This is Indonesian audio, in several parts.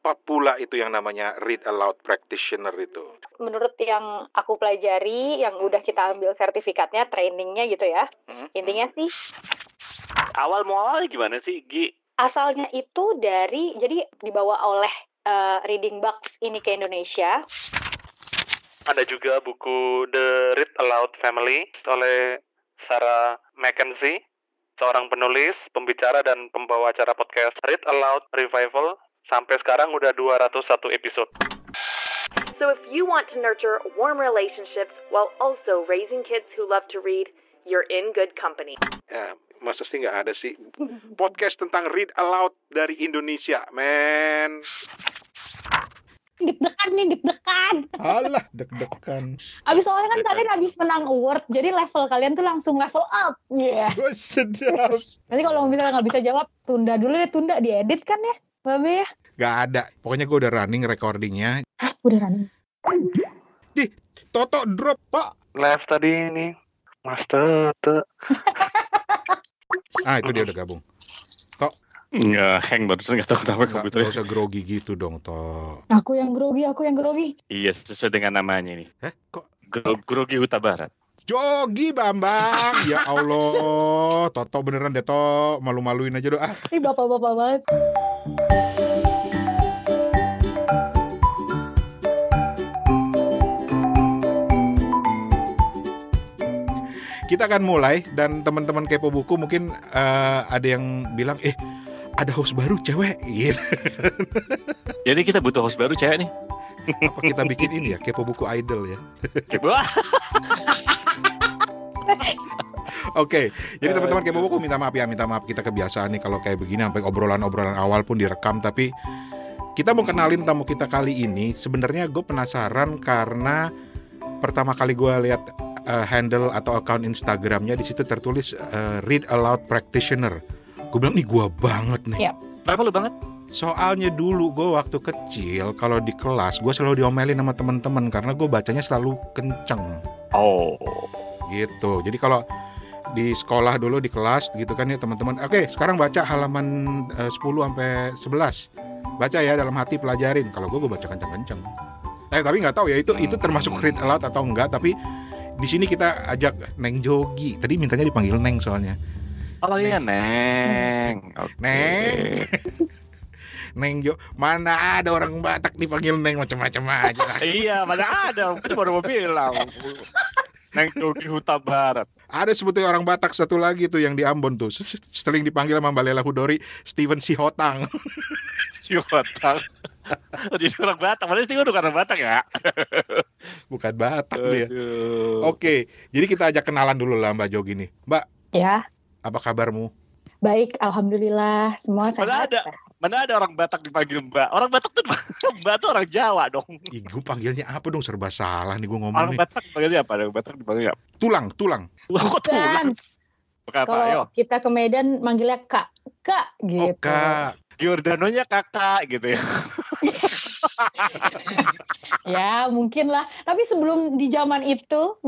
Apa pula itu yang namanya read aloud practitioner itu? Menurut yang aku pelajari, yang udah kita ambil sertifikatnya, trainingnya gitu ya. Intinya sih Awal mualnya gimana sih, Gi? asalnya itu jadi dibawa oleh Reading Box ini ke Indonesia. Ada juga buku The Read Aloud Family oleh Sarah Mackenzie, seorang penulis, pembicara, dan pembawa acara podcast Read Aloud Revival. Sampai sekarang udah 201 episode. So if you want to nurture warm relationships while also raising kids who love to read, you're in good company. Ya, masa sih nggak ada sih podcast tentang read aloud dari Indonesia, men. Deg-degan. Alah, deg-degan. Abis soalnya kan kalian abis menang award, jadi level kalian tuh langsung level up. Iya. Gue sedap. Nanti kalau misalnya nggak bisa jawab, tunda dulu deh, diedit kan ya, Babe ya? Gak ada. Pokoknya gue udah running recordingnya. Hah, udah running. Di, Toto drop, Pak. Live tadi ini, Mas Tete. Ah, itu dia udah gabung. Tok. Nggak, hang barusan nggak tahu kenapa komputernya. Gak usah grogi gitu dong, Tok. Aku yang grogi. Iya, sesuai dengan namanya nih. Kok? Grogi Huta Barat. Jogi Bambang. Ya Allah. Toto beneran deh, Tok. Malu-maluin aja doa. Ini bapak-bapak banget. Kita akan mulai, dan teman-teman Kepo Buku mungkin ada yang bilang, ada host baru cewek gitu. Jadi kita butuh host baru cewek nih. Apa kita bikin ini ya, Kepo Buku Idol ya? Oke, jadi teman-teman Kepo Buku minta maaf kita kebiasaan nih kalau kayak begini sampai obrolan-obrolan awal pun direkam, tapi kita mau kenalin tamu kita kali ini. Sebenarnya gue penasaran karena pertama kali gue lihat handle atau account Instagramnya, di situ tertulis Read Aloud Practitioner. Gue bilang nih gue banget nih. Yep. Kenapa lu banget? Soalnya dulu gue waktu kecil kalau di kelas gue selalu diomelin sama teman-teman karena gue bacanya selalu kenceng. Oh, Gitu. Jadi kalau di sekolah dulu di kelas gitu kan ya teman-teman. Oke, sekarang baca halaman 10 sampai 11. Baca ya, dalam hati pelajarin. Kalau gue baca kenceng-kenceng. Tapi nggak tahu ya itu termasuk read aloud atau enggak. Tapi di sini kita ajak Neng Jogi. Tadi mintanya dipanggil Neng soalnya. oh iya Neng. Okay. Neng. Neng Jo. Mana ada orang Batak dipanggil Neng macam-macam aja. Iya, mana ada. Aku baru mau bilang. Neng Jogi Huta Barat. Ada sebetulnya orang Batak satu lagi tuh yang di Ambon tuh. Sering dipanggil sama Mbak Lela Hudori Steven Sihotang. Sihotang. Jadi orang Batak. Padahal Steven bukan orang Batak ya. Bukan Batak dia. Oke, jadi kita ajak kenalan dulu lah Mbak Jogi nih. Mbak, Ya, apa kabarmu? baik, alhamdulillah, semua sehat. Mana ada orang Batak dipanggil Mbak? Orang Batak tuh Mbak tuh orang Jawa dong. Ih, gue panggilnya apa dong, serba salah nih gue ngomong Orang nih. Batak dipanggilnya apa? Orang Batak dipanggilnya apa? Tulang. Kok tulang? Gans. Apa? Ayo. Kalau kita ke Medan manggilnya Kak gitu. Oh, Kak. Giordanonya kakak gitu ya. Ya, mungkin lah. Tapi sebelum di zaman itu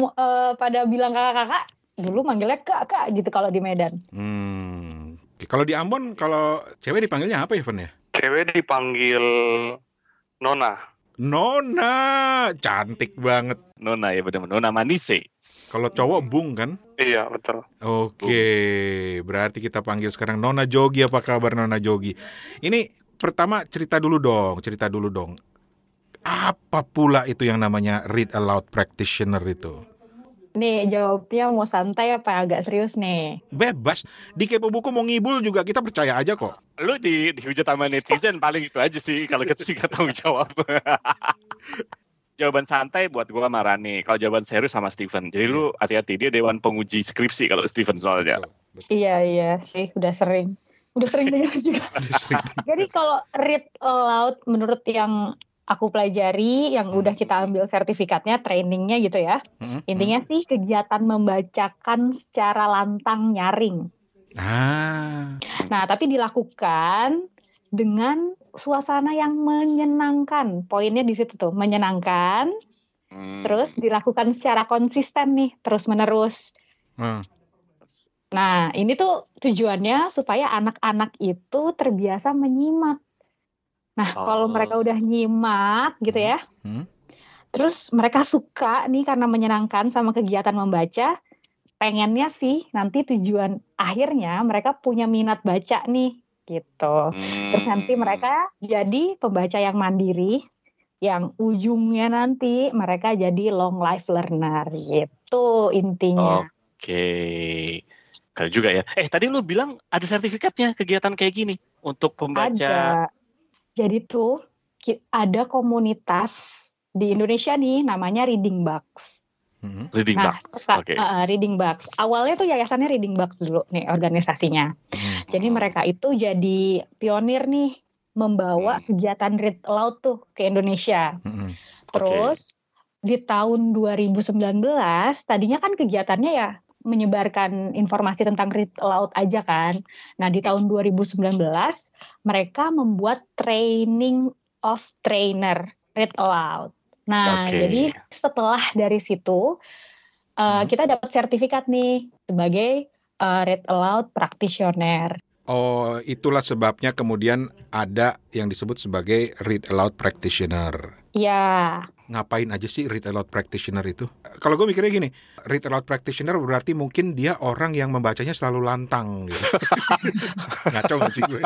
pada bilang kakak-kakak, dulu manggilnya Kak gitu kalau di Medan. Kalau di Ambon, kalau cewek dipanggilnya apa ya, Ven ya? Cewek dipanggil Nona. Nona, cantik banget. Nona ya benar. Nona Manise. Kalau cowok Bung kan? Iya betul. Oke, berarti kita panggil sekarang Nona Jogi. Apa kabar Nona Jogi? Ini pertama cerita dulu dong. Apa pula itu yang namanya read aloud practitioner itu? Nih jawabnya mau santai apa agak serius nih? Bebas. Di Kepo Buku mau ngibul juga kita percaya aja kok. Lu dihujat sama netizen paling itu aja sih kalau kita sih nggak tahu jawab. Jawaban santai buat gua sama Rani. Kalau jawaban serius sama Steven. Jadi lu hati-hati, dia dewan penguji skripsi kalau Steven soalnya. Betul. Iya sih, udah sering dengar juga. Jadi kalau read aloud menurut yang aku pelajari, yang udah kita ambil sertifikatnya, trainingnya gitu ya. Intinya sih kegiatan membacakan secara lantang nyaring. Nah, tapi dilakukan dengan suasana yang menyenangkan. Poinnya di situ tuh, menyenangkan. Terus dilakukan secara konsisten nih, terus-menerus. Nah, ini tuh tujuannya supaya anak-anak itu terbiasa menyimak. Nah, kalau mereka udah nyimak gitu ya, terus mereka suka nih karena menyenangkan sama kegiatan membaca, pengennya sih nanti tujuan akhirnya mereka punya minat baca nih gitu. Terus nanti mereka jadi pembaca yang mandiri, yang ujungnya nanti mereka jadi long life learner gitu intinya. Oke. Keren juga ya. Tadi lu bilang ada sertifikatnya kegiatan kayak gini untuk pembaca. Ada. Jadi tuh ada komunitas di Indonesia nih namanya Reading Bugs. Reading Bugs. Oke. Reading Bugs. Awalnya tuh yayasannya Reading Bugs dulu nih organisasinya. Jadi mereka itu jadi pionir nih membawa kegiatan read aloud tuh ke Indonesia. Terus di tahun 2019 tadinya kan kegiatannya ya menyebarkan informasi tentang read aloud aja kan. Nah, di tahun 2019 mereka membuat training of trainer read aloud. Nah, jadi setelah dari situ kita dapat sertifikat nih sebagai read aloud practitioner. Oh, itulah sebabnya kemudian ada yang disebut sebagai read aloud practitioner. Ya. Ngapain aja sih read aloud practitioner itu? Kalau gue mikirnya gini, read aloud practitioner berarti mungkin dia orang yang membacanya selalu lantang gitu. Ngaco gak sih gue?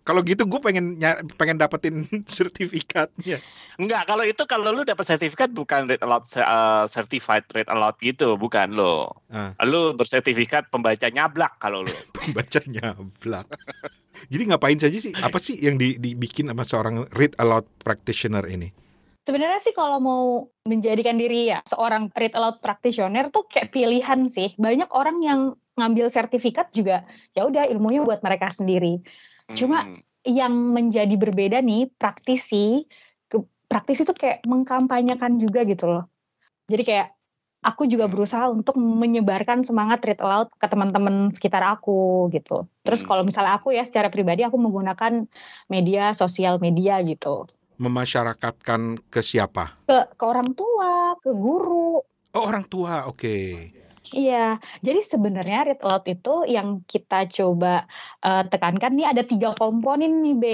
Kalau gitu gue pengen dapetin sertifikatnya. Enggak, kalau lu dapat sertifikat bukan read aloud certified read aloud gitu, bukan lo. Lu bersertifikat pembaca nyablak kalau lu. Pembaca nyablak. Jadi ngapain saja sih? Apa sih yang dibikin sama seorang read aloud practitioner ini? Sebenarnya sih kalau mau menjadikan diri ya seorang read aloud practitioner tuh kayak pilihan sih. Banyak orang yang ngambil sertifikat juga ya udah ilmunya buat mereka sendiri. Cuma yang menjadi berbeda nih praktisi tuh kayak mengkampanyekan juga gitu loh. Jadi kayak aku juga berusaha untuk menyebarkan semangat read aloud ke teman-teman sekitar aku gitu. Terus kalau misalnya aku ya secara pribadi aku menggunakan media sosial media gitu. Memasyarakatkan ke siapa? Ke orang tua, ke guru. Oh, orang tua, oke. Iya, jadi sebenarnya read aloud itu yang kita coba tekankan nih ada 3 komponen nih, B.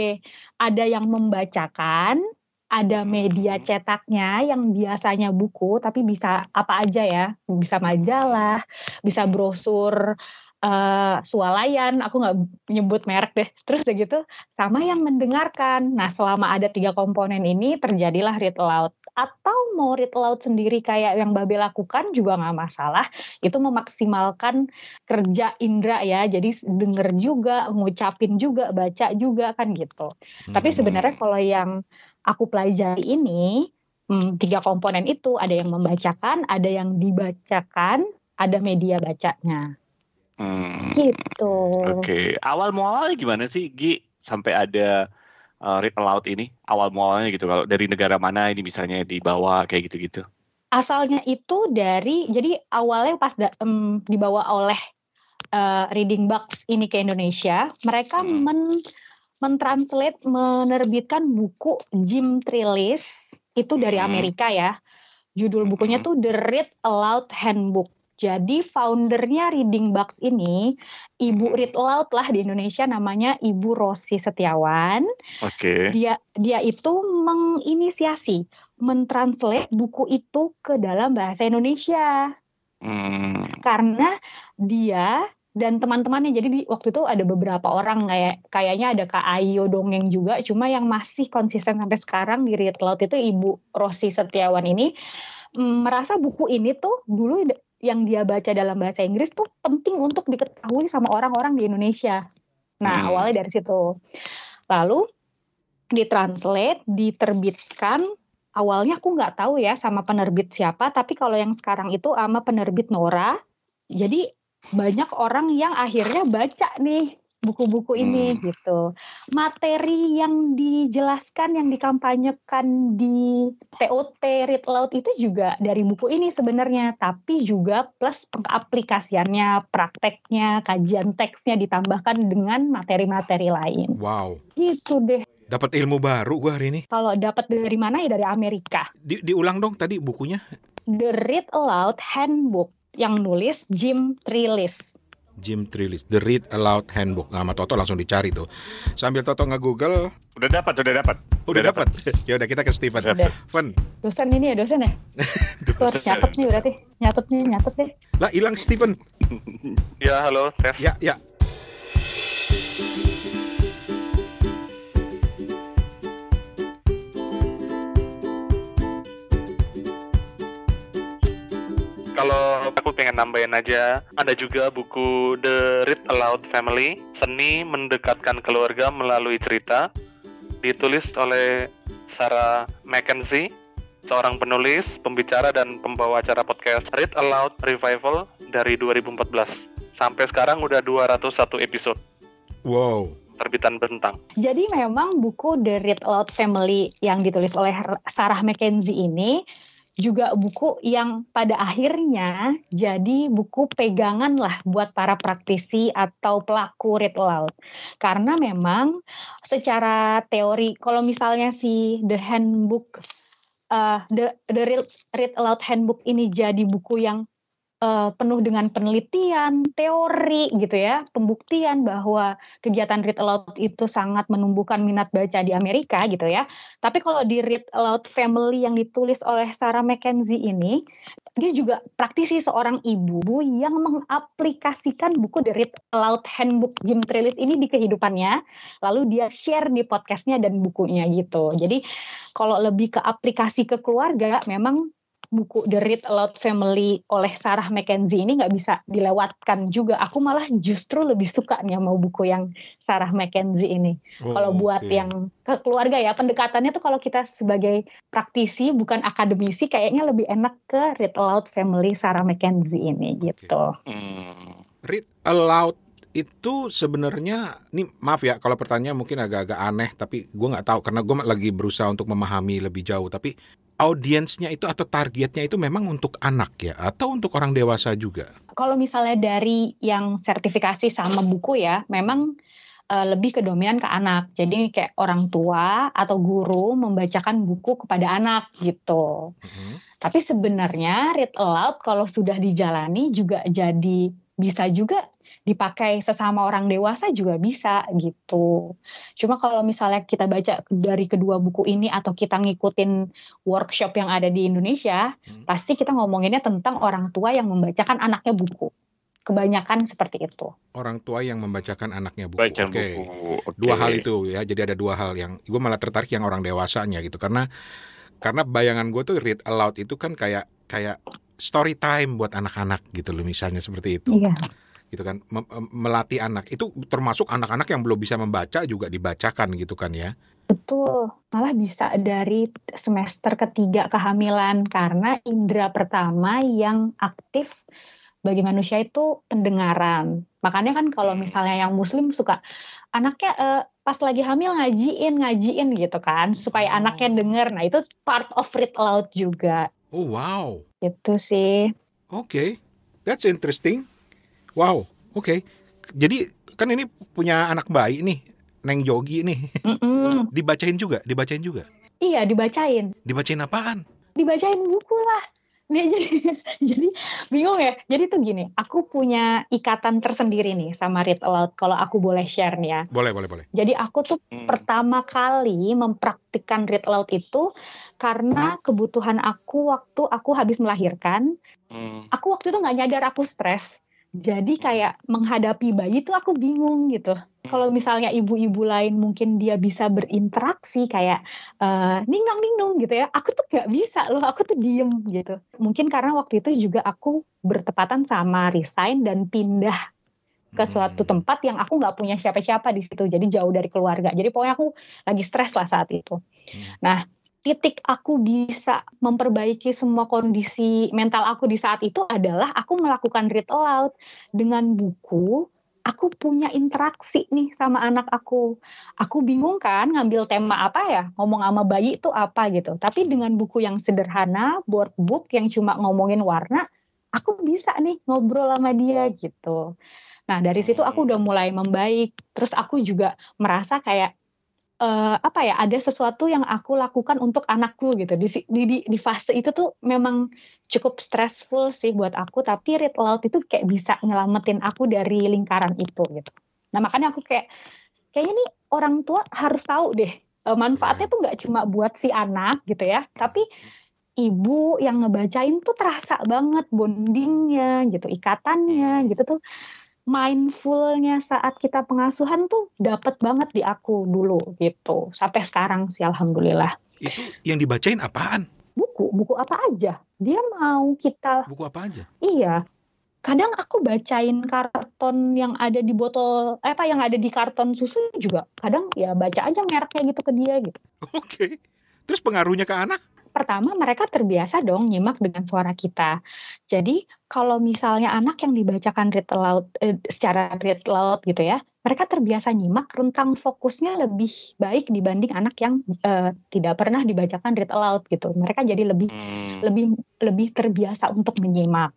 Ada yang membacakan, ada media cetaknya yang biasanya buku, tapi bisa apa aja ya. Bisa majalah, bisa brosur, swalayan, aku nggak nyebut merek deh. Terus udah gitu, sama yang mendengarkan. Nah, selama ada 3 komponen ini, terjadilah read aloud. Atau mau read aloud sendiri kayak yang Babe lakukan juga nggak masalah. Itu memaksimalkan kerja indera ya. Jadi denger juga, ngucapin juga, baca juga kan gitu. Tapi sebenarnya kalau yang aku pelajari ini, 3 komponen itu ada yang membacakan, ada yang dibacakan, ada media bacanya. Gitu. Oke. Awal mualanya gimana sih, Gi? Sampai ada read aloud ini? Awal mualanya gitu. Kalau dari negara mana ini misalnya dibawa kayak gitu-gitu? Asalnya itu jadi awalnya pas dibawa oleh Reading Bugs ini ke Indonesia, mereka mentranslate, menerbitkan buku Jim Trelease itu dari Amerika ya. Judul bukunya tuh The Read Aloud Handbook. Jadi foundernya Reading Bugs ini, Ibu Read Aloud lah di Indonesia, namanya Ibu Rosi Setiawan. Oke. Dia itu menginisiasi, mentranslate buku itu ke dalam bahasa Indonesia. Karena dia dan teman-temannya, jadi waktu itu ada beberapa orang kayaknya ada Kak Ayo Dongeng juga, cuma yang masih konsisten sampai sekarang di Read Aloud itu Ibu Rosi Setiawan ini merasa buku ini tuh dulu yang dia baca dalam bahasa Inggris tuh penting untuk diketahui sama orang-orang di Indonesia. Nah, awalnya dari situ. Lalu ditranslate, diterbitkan. Awalnya aku nggak tahu ya sama penerbit siapa, tapi kalau yang sekarang itu sama penerbit Nora. Jadi banyak orang yang akhirnya baca nih buku-buku ini gitu. Materi yang dijelaskan, yang dikampanyekan di TOT Read Aloud itu juga dari buku ini sebenarnya, tapi juga plus pengaplikasiannya, prakteknya, kajian teksnya ditambahkan dengan materi-materi lain. Wow. Gitu deh. Dapat ilmu baru gue hari ini. Kalau dapat dari mana ya dari Amerika. Diulang dong tadi bukunya. The Read Aloud Handbook yang nulis Jim Trelease. Jim Trelease, The Read Aloud Handbook. Nah, sama Toto langsung dicari tuh. Sambil Toto nge-google. Udah dapat. Udah dapat. Ya udah kita ke Steven. Fen. Dosen ini ya, dosen ya? Tuh harus nyatet nih berarti. Nyatet deh. Lah hilang Steven. Ya, halo, tes. Ya. Kalau aku pengen nambahin aja, ada juga buku The Read Aloud Family, Seni Mendekatkan Keluarga Melalui Cerita, ditulis oleh Sarah Mackenzie, seorang penulis, pembicara, dan pembawa acara podcast Read Aloud Revival dari 2014. Sampai sekarang udah 201 episode. Wow. Terbitan Bentang. Jadi memang buku The Read Aloud Family yang ditulis oleh Sarah Mackenzie ini juga buku yang pada akhirnya jadi buku pegangan lah buat para praktisi atau pelaku read aloud. Karena memang secara teori, kalau misalnya si The Handbook, The Read Aloud Handbook ini jadi buku yang penuh dengan penelitian, teori gitu ya, pembuktian bahwa kegiatan read aloud itu sangat menumbuhkan minat baca di Amerika gitu ya. Tapi kalau di Read Aloud Family yang ditulis oleh Sarah Mackenzie ini, dia juga praktisi seorang ibu yang mengaplikasikan buku The Read Aloud Handbook Jim Trelease ini di kehidupannya, lalu dia share di podcastnya dan bukunya gitu. Jadi kalau lebih ke aplikasi ke keluarga, memang buku The Read Aloud Family oleh Sarah Mackenzie ini nggak bisa dilewatkan juga. Aku malah justru lebih suka nih sama buku yang Sarah Mackenzie ini. Kalau buat yang ke keluarga ya, pendekatannya tuh kalau kita sebagai praktisi bukan akademisi, kayaknya lebih enak ke Read Aloud Family Sarah Mackenzie ini gitu. Read Aloud itu sebenarnya, nih maaf ya kalau pertanyaan mungkin agak-agak aneh, tapi gue nggak tahu karena gue lagi berusaha untuk memahami lebih jauh. Tapi audiensnya itu atau targetnya itu memang untuk anak ya, atau untuk orang dewasa juga? Kalau misalnya dari yang sertifikasi sama buku ya, memang lebih ke dominan ke anak. Jadi kayak orang tua atau guru membacakan buku kepada anak gitu. Tapi sebenarnya read aloud kalau sudah dijalani juga jadi bisa juga dipakai sesama orang dewasa juga bisa gitu. Cuma kalau misalnya kita baca dari kedua buku ini atau kita ngikutin workshop yang ada di Indonesia, pasti kita ngomonginnya tentang orang tua yang membacakan anaknya buku. Kebanyakan seperti itu. Orang tua yang membacakan anaknya buku. Oke. Dua hal itu ya. Jadi ada dua hal yang gue malah tertarik yang orang dewasanya gitu. Karena bayangan gue tuh read aloud itu kan kayak story time buat anak-anak gitu loh, misalnya seperti itu. Iya. Gitu kan, melatih anak itu termasuk anak-anak yang belum bisa membaca juga dibacakan gitu kan ya. Betul, malah bisa dari semester ketiga kehamilan karena indera pertama yang aktif bagi manusia itu pendengaran. Makanya kan kalau misalnya yang muslim suka anaknya pas lagi hamil ngajiin gitu kan supaya anaknya dengar. Nah, itu part of read aloud juga. Oh wow. Itu sih. Oke. That's interesting. Wow, oke. Jadi kan ini punya anak bayi nih, Neng Jogi nih. Dibacain juga? Iya, dibacain. Dibacain apaan? Dibacain buku lah. Nih, jadi bingung ya. Jadi tuh gini, aku punya ikatan tersendiri nih sama read aloud. Kalau aku boleh share nih ya. Boleh. Jadi aku tuh pertama kali mempraktikkan read aloud itu karena kebutuhan aku waktu aku habis melahirkan. Aku waktu itu nggak nyadar aku stres. Jadi kayak menghadapi bayi tuh aku bingung gitu. Kalau misalnya ibu-ibu lain mungkin dia bisa berinteraksi kayak ning-nong gitu ya. Aku tuh gak bisa loh, aku tuh diem gitu. Mungkin karena waktu itu juga aku bertepatan sama resign dan pindah ke suatu tempat yang aku gak punya siapa-siapa di situ. Jadi jauh dari keluarga. Jadi pokoknya aku lagi stres lah saat itu. Nah, titik aku bisa memperbaiki semua kondisi mental aku di saat itu adalah aku melakukan read aloud dengan buku. Aku punya interaksi nih sama anak aku. Aku bingung kan ngambil tema apa ya, ngomong sama bayi itu apa gitu. Tapi dengan buku yang sederhana, board book yang cuma ngomongin warna, aku bisa nih ngobrol sama dia gitu. Nah dari situ aku udah mulai membaik. Terus aku juga merasa kayak ada sesuatu yang aku lakukan untuk anakku gitu. Di fase itu tuh memang cukup stressful sih buat aku, tapi read aloud itu kayak bisa nyelamatin aku dari lingkaran itu gitu. Nah makanya aku kayaknya nih orang tua harus tahu deh manfaatnya tuh nggak cuma buat si anak gitu ya, tapi ibu yang ngebacain tuh terasa banget bondingnya gitu, ikatannya gitu tuh. Mindfulnya saat kita pengasuhan tuh dapet banget di aku dulu gitu. Sampai sekarang sih alhamdulillah. Itu yang dibacain apaan? Buku apa aja. Dia mau kita. Buku apa aja? Iya. Kadang aku bacain karton yang ada di botol, yang ada di karton susu juga. Kadang ya baca aja mereknya gitu ke dia gitu. Oke. Terus pengaruhnya ke anak? Pertama mereka terbiasa dong nyimak dengan suara kita. Jadi kalau misalnya anak yang dibacakan read aloud secara read aloud gitu ya, mereka terbiasa nyimak, rentang fokusnya lebih baik dibanding anak yang tidak pernah dibacakan read aloud gitu. Mereka jadi lebih terbiasa untuk menyimak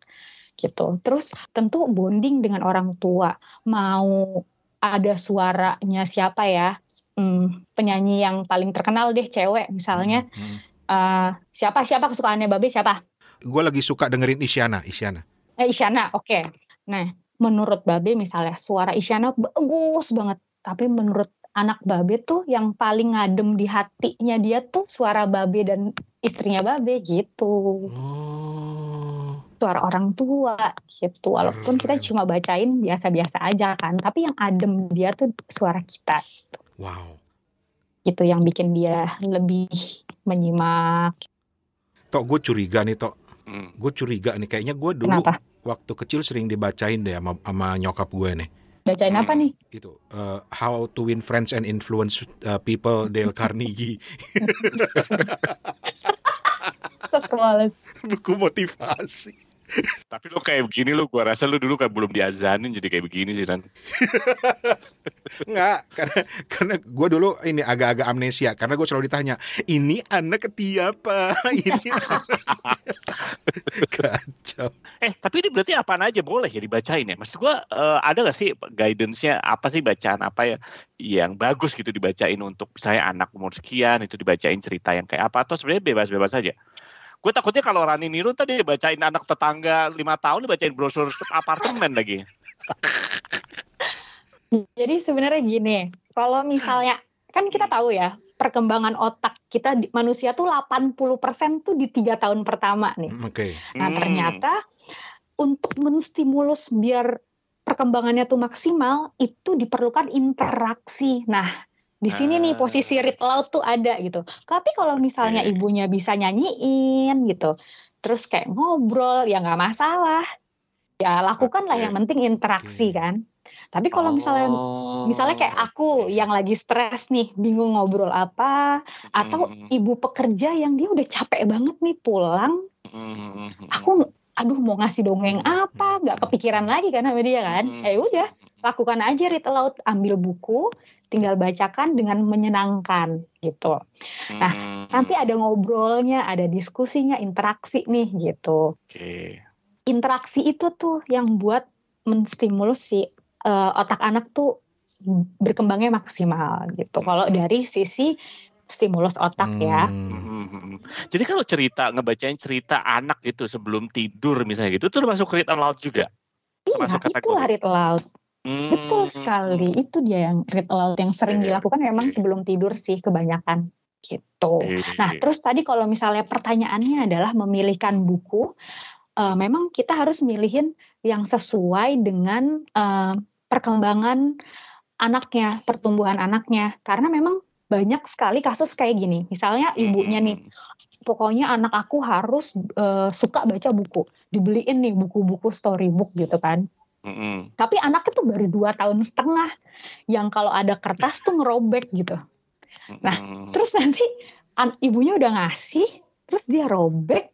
gitu. Terus tentu bonding dengan orang tua, mau ada suaranya siapa ya, penyanyi yang paling terkenal deh cewek misalnya. Siapa kesukaannya Babe siapa? Gue lagi suka dengerin Isyana. Isyana, oke. Nah, menurut Babe misalnya suara Isyana bagus banget, tapi menurut anak Babe tuh yang paling ngadem di hatinya dia tuh suara Babe dan istrinya Babe gitu. Suara orang tua gitu. Walaupun kita cuma bacain biasa-biasa aja kan, tapi yang adem dia tuh suara kita. Wow. Gitu yang bikin dia lebih menyimak. Tok, gue curiga nih Gue curiga nih, kayaknya gue dulu Kenapa? Waktu kecil sering dibacain deh sama nyokap gue nih. Bacain apa nih? Itu How to Win Friends and Influence People, Dale Carnegie. Buku motivasi. Tapi lu kayak begini, gua rasa lu dulu kayak belum diazanin jadi kayak begini sih Ran. Enggak, karena gue dulu ini agak-agak amnesia, karena gue selalu ditanya, ini anak ketiapa? Ini kacau. Tapi ini berarti apaan aja boleh ya dibacain ya? Maksud gue ada gak sih guidance-nya, apa sih bacaan apa ya yang bagus gitu dibacain untuk misalnya anak umur sekian itu dibacain cerita yang kayak apa, atau sebenarnya bebas-bebas saja? Gue takutnya kalau Rani Niru tadi bacain anak tetangga 5 tahun dibacain brosur apartemen lagi. Jadi sebenarnya gini, kalau misalnya kan kita tahu ya perkembangan otak kita manusia tuh 80% tuh di 3 tahun pertama nih. Okay. Nah ternyata untuk menstimulus biar perkembangannya tuh maksimal itu diperlukan interaksi. Nah di sini nih posisi read aloud tuh ada gitu. Tapi kalau misalnya ibunya bisa nyanyiin gitu, terus kayak ngobrol ya nggak masalah. Ya lakukanlah, yang penting interaksi kan. Tapi kalau misalnya kayak aku yang lagi stres nih, bingung ngobrol apa, atau ibu pekerja yang dia udah capek banget nih pulang, aku mau ngasih dongeng apa, nggak kepikiran lagi kan sama dia kan. Udah, lakukan aja read aloud, ambil buku, tinggal bacakan dengan menyenangkan gitu. Nah, nanti ada ngobrolnya, ada diskusinya, interaksi nih gitu. Interaksi itu tuh yang buat menstimulus si otak anak tuh berkembangnya maksimal gitu. Kalau dari sisi stimulus otak ya. Jadi kalau ngebacain cerita anak itu sebelum tidur misalnya gitu, itu termasuk read aloud juga? Iya, itulah read aloud. Betul sekali, itu dia yang read aloud yang sering dilakukan memang sebelum tidur sih kebanyakan gitu. Nah terus tadi kalau misalnya pertanyaannya adalah memilihkan buku, memang kita harus milihin yang sesuai dengan perkembangan anaknya, pertumbuhan anaknya, karena memang banyak sekali kasus kayak gini. Misalnya ibunya nih, pokoknya anak aku harus suka baca buku, dibeliin nih buku-buku storybook gitu kan. Tapi anaknya tuh baru 2,5 tahun, yang kalau ada kertas tuh ngerobek gitu. Nah, terus nanti ibunya udah ngasih, terus dia robek,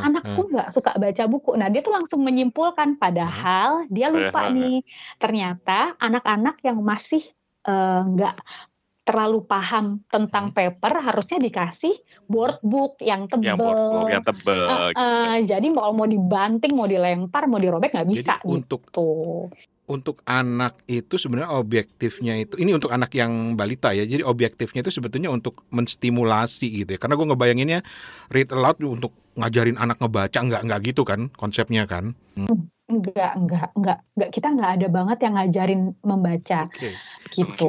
anakku nggak suka baca buku. Nah, dia tuh langsung menyimpulkan, padahal dia lupa nih. Ternyata anak-anak yang masih nggak terlalu paham tentang paper harusnya dikasih board book yang tebel. Jadi mau dibanting, mau dilempar, mau dirobek nggak bisa. Jadi gitu. untuk anak itu sebenarnya objektifnya itu, ini untuk anak yang balita ya, jadi objektifnya itu sebetulnya untuk menstimulasi gitu ya. Karena gue ngebayanginnya read aloud untuk ngajarin anak ngebaca, enggak gitu kan konsepnya kan. Enggak. Kita nggak ada banget yang ngajarin membaca gitu.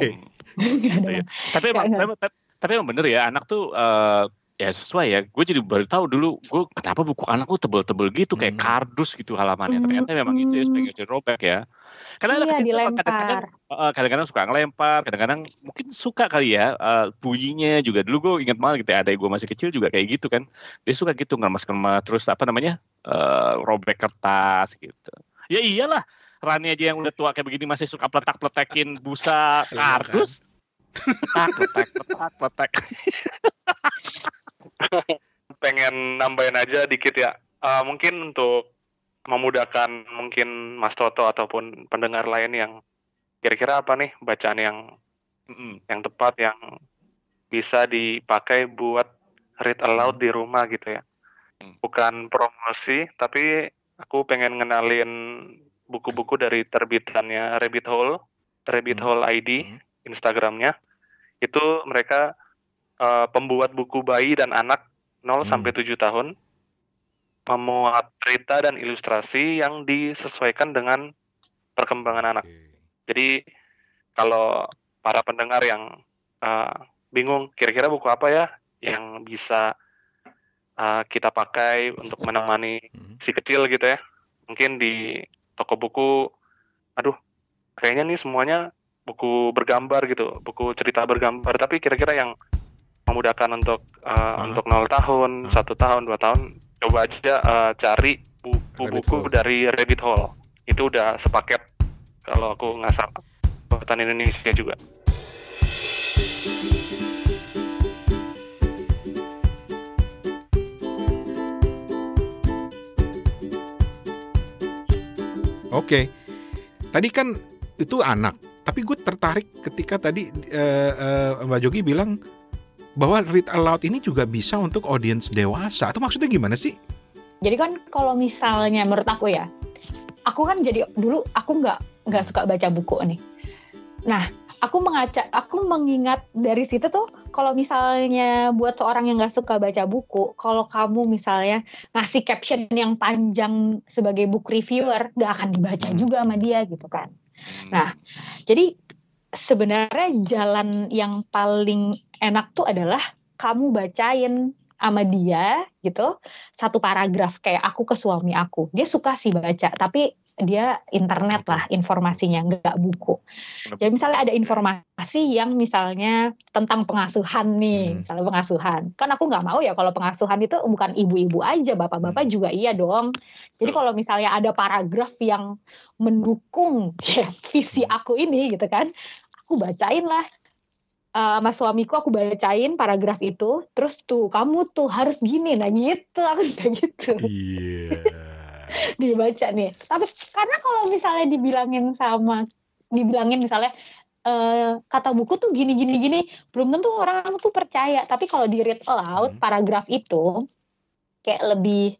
Nggak ada. Ya. Tapi emang bener ya, anak tuh ya sesuai ya. Gue jadi baru tahu dulu, gue kenapa buku anak tuh tebel-tebel gitu, kayak kardus gitu halamannya. Ternyata memang itu ya, supaya nggak robek ya. Karena Iya, dilempar. Kadang-kadang suka ngelempar, kadang-kadang mungkin suka kali ya bunyinya juga. Dulu gue ingat banget gitu, adek gue masih kecil juga kayak gitu kan. Dia suka gitu ngemas-ngemas, terus robek kertas gitu. Ya iyalah, Rani aja yang udah tua kayak begini masih suka pletak-pletekin busa kardus. Pletak. Pengen nambahin aja dikit ya. Mungkin untuk memudahkan mungkin Mas Toto ataupun pendengar lain yang kira-kira apa nih bacaan yang tepat yang bisa dipakai buat read aloud di rumah gitu ya. Bukan promosi, tapi aku pengen ngenalin buku-buku dari terbitannya Rabbit Hole ID, Instagramnya. Itu mereka pembuat buku bayi dan anak 0 sampai 7 tahun, memuat cerita dan ilustrasi yang disesuaikan dengan perkembangan anak. Jadi kalau para pendengar yang bingung kira-kira buku apa ya yang bisa kita pakai untuk menemani si kecil gitu ya, mungkin di toko buku, kayaknya nih semuanya buku bergambar gitu, buku cerita bergambar, tapi kira-kira yang memudahkan untuk 0 tahun, 1 tahun, 2 tahun, coba aja cari buku-buku dari Rabbit Hole. Itu udah sepaket kalau aku nggak salah, buatan Indonesia juga. Oke. Tadi kan itu anak, tapi gue tertarik ketika tadi Mbak Jogi bilang bahwa read aloud ini juga bisa untuk audiens dewasa. Itu maksudnya gimana sih? Jadi kan kalau misalnya menurut aku ya, aku kan jadi dulu aku nggak suka baca buku nih. Nah, aku mengingat dari situ tuh, kalau misalnya buat seorang yang nggak suka baca buku, kalau kamu misalnya ngasih caption yang panjang sebagai book reviewer, nggak akan dibaca juga sama dia gitu kan. Nah, jadi sebenarnya jalan yang paling enak tuh adalah kamu bacain sama dia gitu satu paragraf, kayak aku ke suami aku. Dia suka sih baca, tapi dia internet lah informasinya, nggak buku. Jadi misalnya ada informasi yang misalnya tentang pengasuhan nih, misalnya pengasuhan. Kan aku nggak mau ya kalau pengasuhan itu bukan ibu-ibu aja, bapak-bapak juga iya dong. Jadi kalau misalnya ada paragraf yang mendukung visi aku ini gitu kan, aku bacain lah. Mas suamiku aku bacain paragraf itu, terus tuh kamu tuh harus gini, nah gitu, aku kayak gitu. Dibaca nih. Tapi karena kalau misalnya dibilangin misalnya kata buku tuh gini, belum tentu orang tuh percaya. Tapi kalau di read aloud paragraf itu kayak lebih,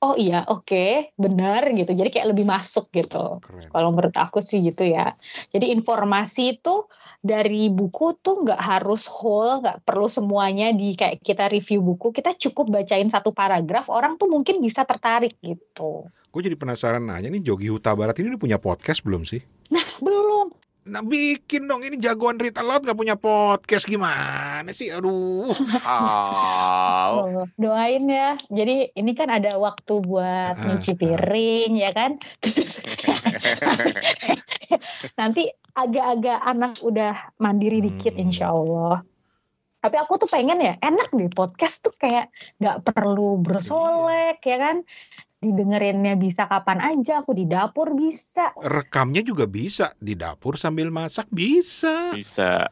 oh iya, oke, benar gitu. Jadi kayak lebih masuk gitu. Keren. Kalau menurut aku sih gitu ya. Jadi informasi itu dari buku tuh nggak harus whole, nggak perlu semuanya di kayak kita review buku. Kita cukup bacain satu paragraf, orang tuh mungkin bisa tertarik gitu. Gue jadi penasaran nanya nih, Jogi Huta Barat ini udah punya podcast belum sih? Nah, belum. Nah bikin dong, ini jagoan read aloud gak punya podcast, gimana sih? Aduh. Doain ya. Jadi ini kan ada waktu buat nyuci piring ya kan. Terus nanti agak-agak anak udah mandiri dikit insya Allah. Tapi aku tuh pengen ya, enak deh podcast tuh kayak gak perlu bersolek ya kan. Didengerinnya bisa kapan aja, aku di dapur bisa. Rekamnya juga bisa, di dapur sambil masak bisa. Bisa.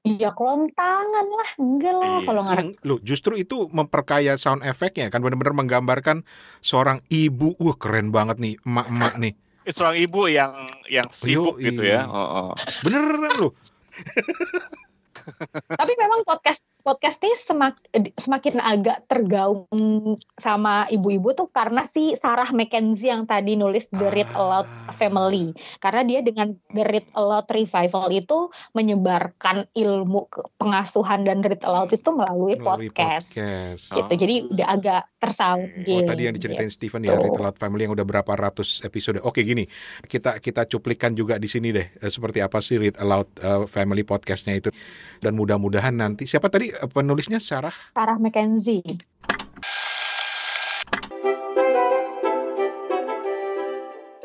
Iya, kelontangan lah, enggak lah kalau nggak. Loh, justru itu memperkaya sound effect-nya kan, benar-benar menggambarkan seorang ibu, keren banget nih, emak-emak nih. Seorang ibu yang sibuk gitu ya. Beneran loh. Tapi memang podcast podcastnya semakin agak tergaung sama ibu-ibu tuh karena si Sarah Mackenzie yang tadi nulis The Read Aloud Family. Karena dia dengan The Read Aloud Revival itu menyebarkan ilmu pengasuhan dan Read Aloud itu melalui podcast. Gitu. Jadi udah agak tersaut. Tadi yang diceritain Stephen ya, Read Aloud Family yang udah berapa ratus episode. Oke, gini, kita cuplikan juga di sini deh, seperti apa sih Read Aloud Family podcastnya itu. Dan mudah-mudahan nanti, siapa tadi penulisnya? Sarah Mackenzie.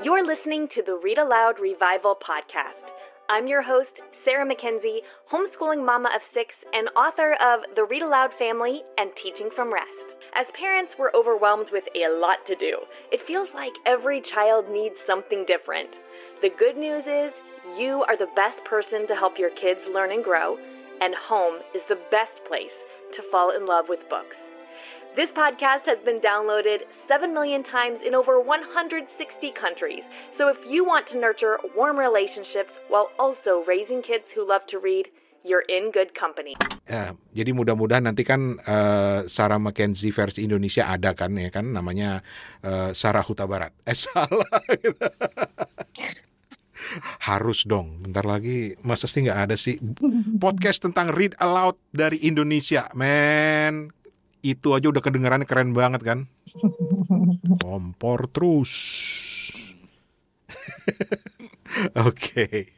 You're listening to the Read Aloud Revival podcast. I'm your host, Sarah Mackenzie, homeschooling mama of 6 and author of The Read Aloud Family and Teaching from Rest. As parents, we're overwhelmed with a lot to do. It feels like every child needs something different. The good news is you are the best person to help your kids learn and grow, and home is the best place to fall in love with books. This podcast has been downloaded 7 million times in over 160 countries. So if you want to nurture warm relationships while also raising kids who love to read, you're in good company. Ya, jadi mudah-mudahan nanti kan Sarah Mackenzie versi Indonesia ada kan ya kan, namanya Sarah Huta Barat. Salah. Harus dong, bentar lagi masa sih nggak ada sih podcast tentang Read Aloud dari Indonesia, men. Itu aja udah kedengarannya keren banget kan. Kompor terus. Oke.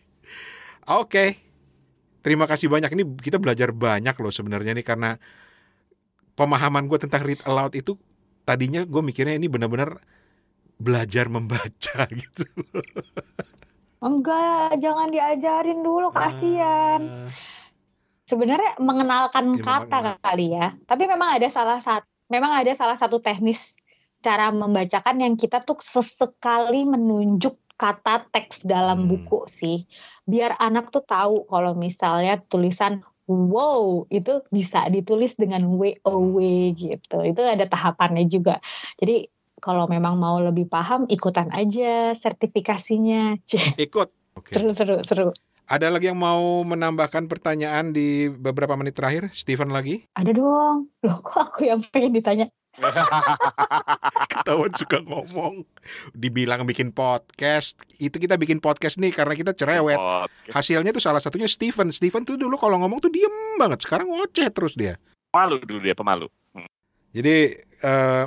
Terima kasih banyak. Ini kita belajar banyak loh sebenarnya nih, karena pemahaman gue tentang Read Aloud itu tadinya gue mikirnya ini benar-benar belajar membaca gitu. Enggak, jangan diajarin dulu, kasihan. Sebenarnya mengenalkan kata kali ya. Tapi memang ada salah satu teknis cara membacakan yang kita tuh sesekali menunjuk kata teks dalam buku sih. Biar anak tuh tahu kalau misalnya tulisan wow itu bisa ditulis dengan WOW gitu. Itu ada tahapannya juga. Jadi kalau memang mau lebih paham, ikutan aja sertifikasinya. Ikut. Okay. Seru. Ada lagi yang mau menambahkan pertanyaan di beberapa menit terakhir? Steven lagi? Ada dong. Loh, kok aku yang pengen ditanya? Ketahuan suka ngomong. Dibilang bikin podcast. Itu kita bikin podcast nih karena kita cerewet. Hasilnya tuh salah satunya Steven. Steven tuh dulu kalau ngomong tuh diem banget. Sekarang ngoceh terus dia. Malu dulu dia, pemalu. Jadi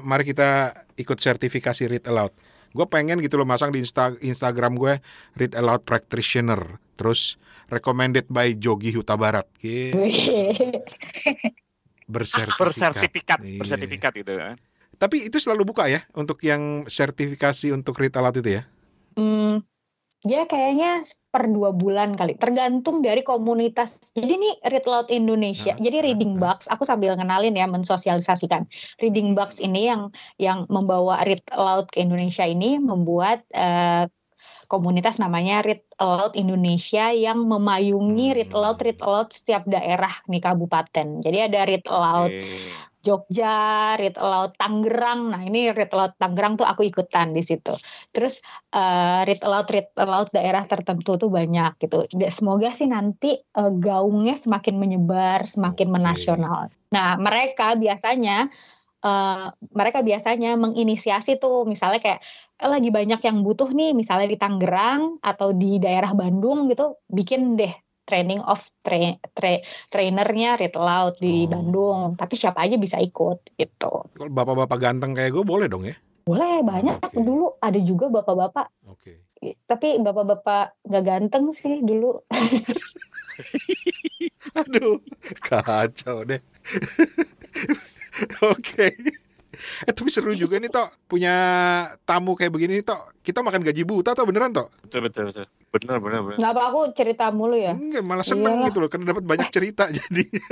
mari kita ikut sertifikasi Read Aloud. Gue pengen gitu loh masang di Instagram gue Read Aloud Practitioner. Terus recommended by Jogi Huta Barat. Bersertifikat gitu kan. Tapi itu selalu buka ya untuk yang sertifikasi untuk Read Aloud itu ya? Ya kayaknya per 2 bulan kali, tergantung dari komunitas. Jadi nih Read Aloud Indonesia, jadi Reading Bugs, aku sambil ngenalin ya, mensosialisasikan. Reading Bugs ini yang membawa Read Aloud ke Indonesia ini membuat komunitas namanya Read Aloud Indonesia yang memayungi Read Aloud setiap daerah nih kabupaten. Jadi ada Read Aloud Jogja, Read Aloud Tangerang. Nah ini Read Aloud Tangerang tuh aku ikutan di situ. Terus Read Aloud daerah tertentu tuh banyak gitu. Semoga sih nanti gaungnya semakin menyebar, semakin menasional. Nah mereka biasanya menginisiasi tuh, misalnya kayak lagi banyak yang butuh nih, misalnya di Tangerang atau di daerah Bandung gitu, bikin deh training of trainernya Read Aloud di Bandung, tapi siapa aja bisa ikut gitu. Kalau bapak-bapak ganteng kayak gue boleh dong ya? Boleh, banyak. Dulu ada juga bapak-bapak. Tapi bapak-bapak gak ganteng sih dulu. Aduh, kacau deh. Oke. Tapi seru juga nih Tok, punya tamu kayak begini nih Tok. Kita makan gaji buta Tok, beneran Tok? Betul. Bener. Kenapa aku cerita mulu ya? Enggak, malah seneng gitu loh, karena dapat banyak cerita jadinya.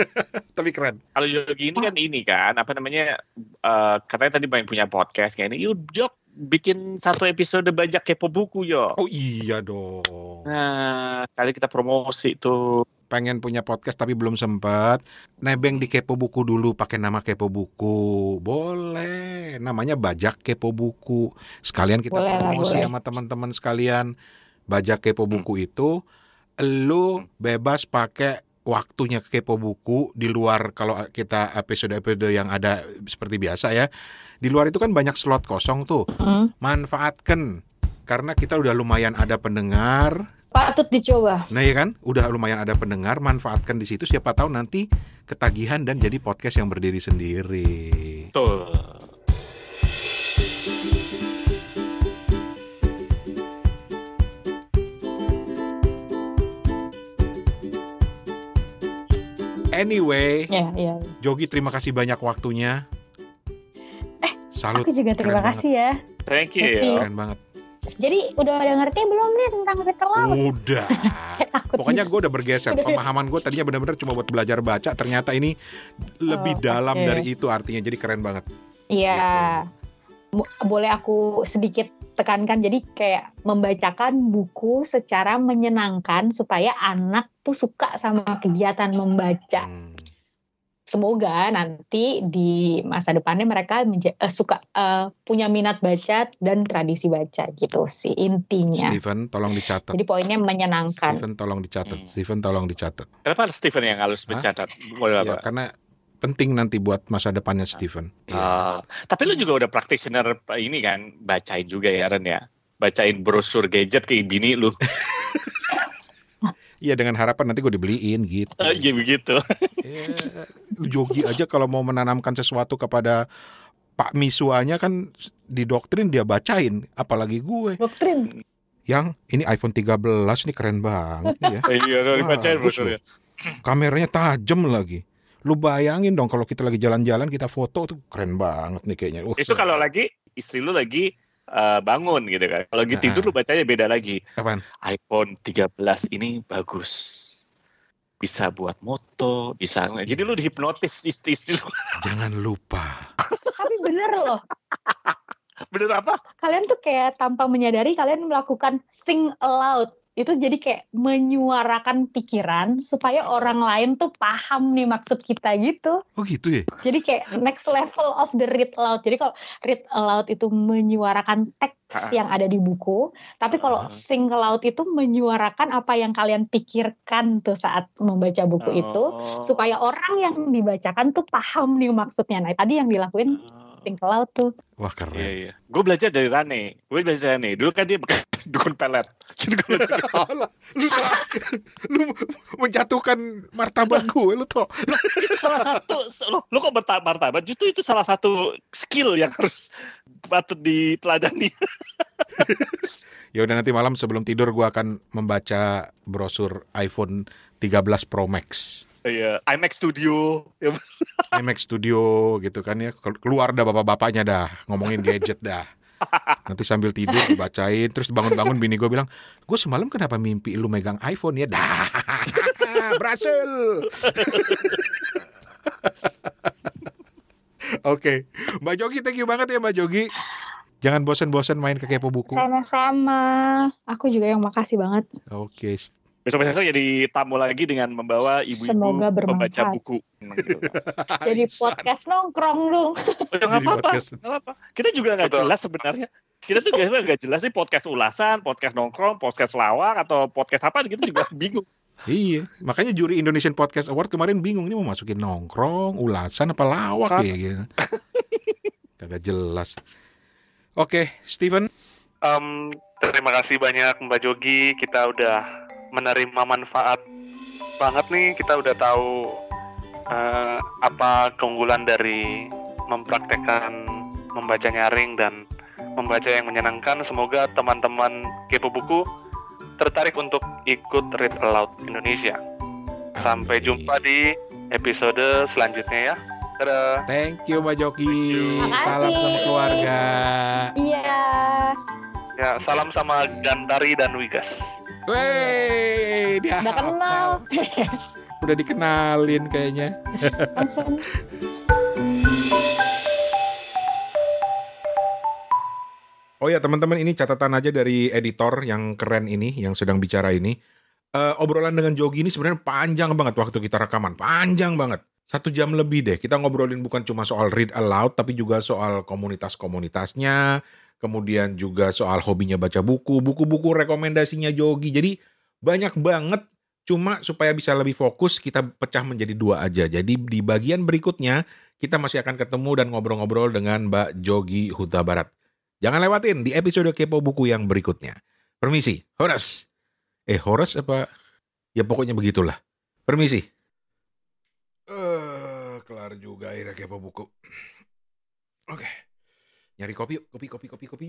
Tapi keren. Kalau Yogi ini kan apa namanya, katanya tadi pengen punya podcast kayak ini. Yuk Jok, bikin 1 episode Bajak Kepo Buku yo. Oh iya dong. Nah, kali kita promosi tuh. Pengen punya podcast tapi belum sempat, nebeng di Kepo Buku dulu pakai nama Kepo Buku. Boleh, namanya Bajak Kepo Buku. Sekalian kita promosi sama teman-teman sekalian. Bajak Kepo Buku itu lu bebas pakai waktunya kepo buku di luar kalau kita episode-episode yang ada seperti biasa ya. Di luar itu kan banyak slot kosong tuh. Manfaatkan karena kita udah lumayan ada pendengar. Patut dicoba. Nah ya kan, udah lumayan ada pendengar, manfaatkan di situ. Siapa tahu nanti ketagihan dan jadi podcast yang berdiri sendiri. Betul. Anyway, Ya. Jogi terima kasih banyak waktunya. Salut. Aku juga terima keren kasih ya. Thank you. Merci. Keren banget. Jadi udah ada ngerti belum nih tentang Read Aloud? Udah. Pokoknya gue udah bergeser. Pemahaman gue tadinya benar-benar cuma buat belajar baca. Ternyata ini lebih dalam dari itu artinya. Jadi keren banget. Iya. Boleh aku sedikit tekankan. Jadi kayak membacakan buku secara menyenangkan supaya anak tuh suka sama kegiatan membaca. Semoga nanti di masa depannya mereka suka punya minat baca dan tradisi baca gitu sih intinya. Steven tolong dicatat. Jadi poinnya menyenangkan. Steven tolong dicatat. Steven tolong dicatat. Kenapa harus Steven yang harus mencatat? Ya, karena penting nanti buat masa depannya Steven. Tapi lu juga udah practitioner ini kan, bacain juga ya Ren ya. Bacain brosur gadget ke bini lu. Iya dengan harapan nanti gue dibeliin gitu. Iya begitu. Jogi aja kalau mau menanamkan sesuatu kepada Pak Misuanya kan didoktrin dia bacain, apalagi gue. Doktrin. Yang ini iPhone 13 nih keren banget nih ya. Iya udah dibacain brosurnya. Kameranya tajam lagi. Lu bayangin dong kalau kita lagi jalan-jalan kita foto tuh keren banget nih kayaknya. Itu kalau lagi istri lu lagi bangun gitu kan. Kalau lagi tidur lu bacanya beda lagi. Apaan? iPhone 13 ini bagus. Bisa buat moto, bisa. Jadi lu dihipnotis istri lu. Jangan lupa. Tapi bener loh. Bener apa? Kalian tuh kayak tanpa menyadari kalian melakukan think aloud. Itu jadi kayak menyuarakan pikiran supaya orang lain tuh paham nih maksud kita gitu. Oh gitu ya? Jadi kayak next level of the read aloud. Jadi kalau read aloud itu menyuarakan teks yang ada di buku. Tapi kalau think aloud itu menyuarakan apa yang kalian pikirkan tuh saat membaca buku itu. Supaya orang yang dibacakan tuh paham nih maksudnya. Nah tadi yang dilakuin think aloud tuh. Wah keren. Iya. Gue belajar dari Rane. Dulu kan dia bekas dukun pelet. lu menjatuhkan martabat gue lu toh. Itu salah satu lu kok martabat, justru itu salah satu skill yang harus patut diteladani. Ya udah nanti malam sebelum tidur gue akan membaca brosur iPhone 13 Pro Max. Iya, iMac Studio. iMac Studio gitu kan ya. Keluar dah bapak-bapaknya dah ngomongin gadget dah. Nanti sambil tidur bacain, terus bangun-bangun bini gue bilang, gue semalam kenapa mimpi lu megang iPhone ya? Dah, berhasil. Oke, Mbak Jogi, thank you banget ya Mbak Jogi. Jangan bosan-bosan main ke Kepo Buku. Sama-sama. Aku juga yang makasih banget. Oke. Besok-besok jadi tamu lagi dengan membawa ibu-ibu pembaca buku. Jadi podcast nongkrong dong. Nggak apa-apa. Kita juga nggak jelas sebenarnya. Kita tuh nggak jelas nih podcast ulasan, podcast nongkrong, podcast lawak, atau podcast apa, kita juga bingung. Iya, makanya juri Indonesian Podcast Award kemarin bingung ini mau masukin nongkrong, ulasan, apa lawak ya gitu. Kagak jelas. Oke, Steven. Terima kasih banyak Mbak Jogi. Kita udah menerima manfaat banget nih. Kita udah tahu apa keunggulan dari mempraktekkan membaca nyaring dan membaca yang menyenangkan. Semoga teman-teman Kepo Buku tertarik untuk ikut Read Aloud Indonesia. Sampai jumpa di episode selanjutnya ya. Dadah. Thank you Mbak Jogi. Salam sama keluarga. Iya. Ya, salam sama Gantari dan Wigas. Wey, dia udah kenal. Udah dikenalin kayaknya. Oh ya teman-teman, ini catatan aja dari editor yang keren ini, yang sedang bicara ini. Obrolan dengan Jogi ini sebenarnya panjang banget waktu kita rekaman. Panjang banget. 1 jam lebih deh. Kita ngobrolin bukan cuma soal Read Aloud, tapi juga soal komunitas-komunitasnya. Kemudian juga soal hobinya baca buku, buku-buku rekomendasinya Jogi. Jadi banyak banget Cuma supaya bisa lebih fokus, kita pecah menjadi 2 aja. Jadi di bagian berikutnya, kita masih akan ketemu dan ngobrol-ngobrol dengan Mbak Jogi Huta Barat. Jangan lewatin di episode Kepo Buku yang berikutnya. Permisi, Horas. Horas apa? Ya pokoknya begitulah. Permisi. Kelar juga akhirnya Kepo Buku. Oke. Nyari kopi yuk. Kopi.